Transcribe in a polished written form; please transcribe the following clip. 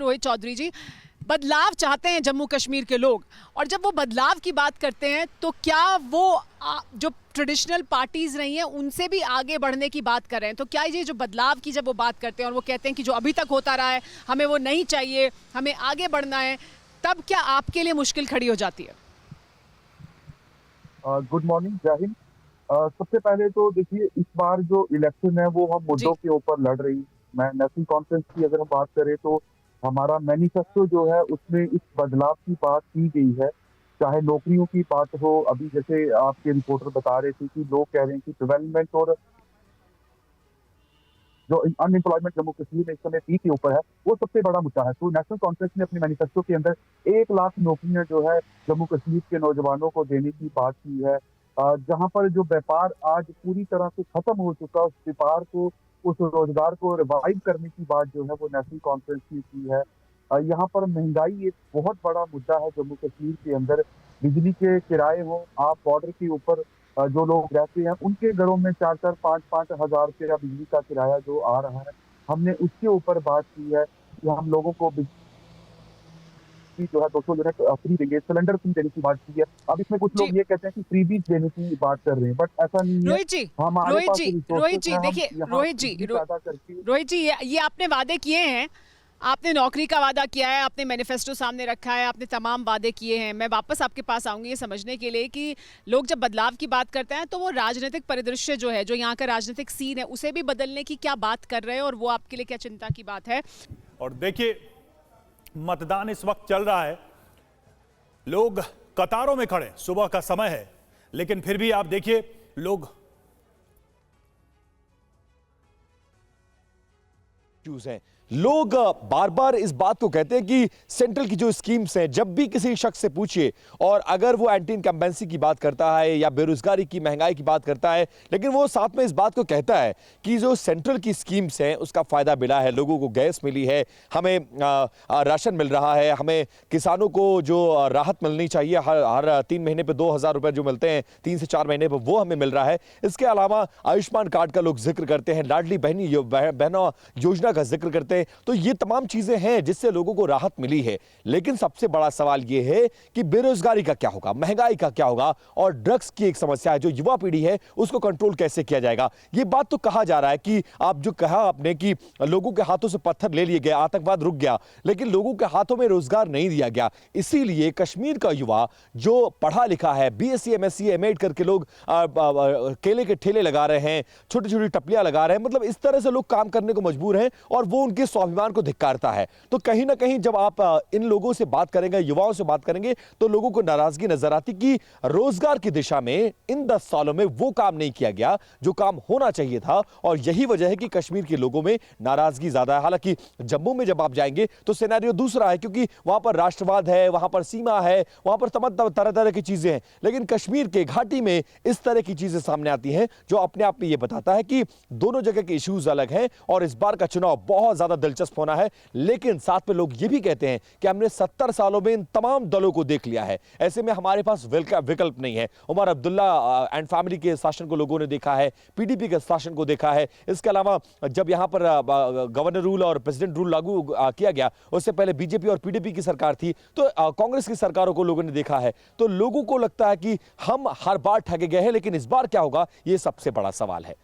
रोहित चौधरी जी, बदलाव चाहते हैं जम्मू कश्मीर के लोग, और जब वो बदलाव की बात करते हैं तो क्या वो जो ट्रेडिशनल पार्टीज रही हैं उनसे भी आगे बढ़ने की बात कर रहे हैं? तो क्या ये जो बदलाव की जब वो बात करते हैं और वो कहते हैं कि जो अभी तक होता रहा है हमें वो नहीं चाहिए, हमें आगे बढ़ना है, तब क्या आपके लिए मुश्किल खड़ी हो जाती है? गुड मॉर्निंग, जय हिंद। सबसे पहले तो देखिए, इस बार जो इलेक्शन है वो हम मुद्दों जी। के ऊपर लड़ रही। मैं नेशनल कॉन्फ्रेंस की अगर हम बात करें तो हमारा मैनिफेस्टो जो है उसमें इस बदलाव की बात की गई है। चाहे नौकरियों की बात हो, अभी जैसे आपके रिपोर्टर बता रहे थे कि लोग कह रहे हैं कि डेवलपमेंट और जो अनएम्प्लॉयमेंट जम्मू कश्मीर में इस समय पीक के ऊपर है, वो सबसे बड़ा मुद्दा है। तो नेशनल कॉन्फ्रेंस ने अपने मैनिफेस्टो के अंदर 1 लाख नौकरियां जो है जम्मू कश्मीर के नौजवानों को देने की बात की है। जहां पर जो व्यापार आज पूरी तरह से खत्म हो चुका, उस व्यापार को, उस रोजगार को रिवाइव करने की बात जो है वो नेशनल कॉन्फ्रेंस ने की है। यहाँ पर महंगाई एक बहुत बड़ा मुद्दा है जम्मू कश्मीर के अंदर। बिजली के किराए हो, आप बॉर्डर के ऊपर जो लोग रहते हैं उनके घरों में 4-4, 5-5 हजार रुपया बिजली का किराया जो आ रहा है, हमने उसके ऊपर बात की है कि हम लोगों को बिजली जो है 200 यूनिट फ्री देंगे, सिलेंडर फ्री देने की बात की है। अब इसमें कुछ जी लोग ये कहते हैं कि फ्रीबीज देने की बात कर रहे हैं, बट ऐसा नहीं है। रोहित जी, हमारे रोहित पास जी, रोहित रिसोर्सेज जी हैं, हम देखिए, यहाँ रोहित जी, बिजली पैदा करके। रोहित जी, ये आपने वादे किए हैं, आपने नौकरी का वादा किया है, आपने मैनिफेस्टो सामने रखा है, आपने तमाम वादे किए हैं। मैं वापस आपके पास आऊंगी ये समझने के लिए कि लोग जब बदलाव की बात करते हैं तो वो राजनीतिक परिदृश्य जो है, जो यहाँ का राजनीतिक सीन है, उसे भी बदलने की क्या बात कर रहे हैं, और वो आपके लिए क्या चिंता की बात है? और देखिए, मतदान इस वक्त चल रहा है, लोग कतारों में खड़े, सुबह का समय है, लेकिन फिर भी आप देखिए लोग हैं। लोग बार बार इस बात को कहते हैं कि सेंट्रल की जो स्कीम्स हैं, जब भी किसी शख्स से पूछिए, और अगर वो एंटी इनकम्बेंसी की बात करता है या बेरोजगारी की, महंगाई की बात करता है, लेकिन वो साथ में इस बात को कहता है कि जो सेंट्रल की स्कीम्स हैं उसका फायदा मिला है, लोगों को गैस मिली है, हमें राशन मिल रहा है, हमें किसानों को जो राहत मिलनी चाहिए, हर 3 महीने पर 2,000 रुपए जो मिलते हैं 3 से 4 महीने पर, वो हमें मिल रहा है। इसके अलावा आयुष्मान कार्ड का लोग जिक्र करते हैं, लाडली बहनों योजना का जिक्र करते हैं। तो ये तमाम चीजें हैं जिससे लोगों को राहत मिली है। लेकिन सबसे बड़ा सवाल यह है कि बेरोजगारी का क्या होगा, महंगाई का क्या होगा, और ड्रग्स की एक समस्या है, जो युवा पीढ़ी है उसको कंट्रोल कैसे किया जाएगा। यह बात तो कहा जा रहा है कि आप जो कहा आपने कि लोगों के हाथों से पत्थर ले लिए गए, आतंकवाद रुक गया, लेकिन लोगों के हाथों में रोजगार नहीं दिया गया। इसीलिए कश्मीर का युवा जो पढ़ा लिखा है, बीएससी, एमएससी, एमएड करके लोग केले के ठेले लगा रहे हैं, छोटी छोटी टपलियां लगा रहे हैं, मतलब इस तरह से लोग काम करने को मजबूर हैं, और वो उनके स्वाभिमान को धिक्कारता है। तो कहीं ना कहीं जब आप इन लोगों से बात करेंगे, युवाओं से बात करेंगे, तो लोगों को नाराजगी नजर आती कि रोजगार की दिशा में इन 10 सालों में वो काम नहीं किया गया जो काम होना चाहिए था, और यही वजह है कि कश्मीर के लोगों में नाराजगी ज्यादा है। हालांकि जम्मू में जब आप जाएंगे तो सिनेरियो दूसरा है, क्योंकि वहां पर राष्ट्रवाद है, वहां पर सीमा है, वहां पर तमाम तरह तरह की चीजें हैं। लेकिन कश्मीर के घाटी में इस तरह की चीजें सामने आती हैं जो अपने आप में यह बताता है कि दोनों जगह के इश्यूज अलग हैं, और इस बार का चुनाव बहुत ज्यादा दिलचस्प होना है। लेकिन साथ में लोग ये भी कहते हैं कि हमने 70 सालों में इन तमाम दलों को देख लिया है, ऐसे में हमारे पास विकल्प नहीं है। उमर अब्दुल्ला एंड फैमिली के शासन को लोगों ने देखा है, पीडीपी के शासन को देखा है। इसके अलावा जब यहां पर गवर्नर रूल और प्रेसिडेंट रूल लागू किया गया, उससे पहले बीजेपी और पीडीपी की सरकार थी, तो कांग्रेस की सरकारों को लोगों ने देखा है। तो लोगों को लगता है कि हम हर बार ठगे गए हैं, लेकिन इस बार क्या होगा, यह सबसे बड़ा सवाल है।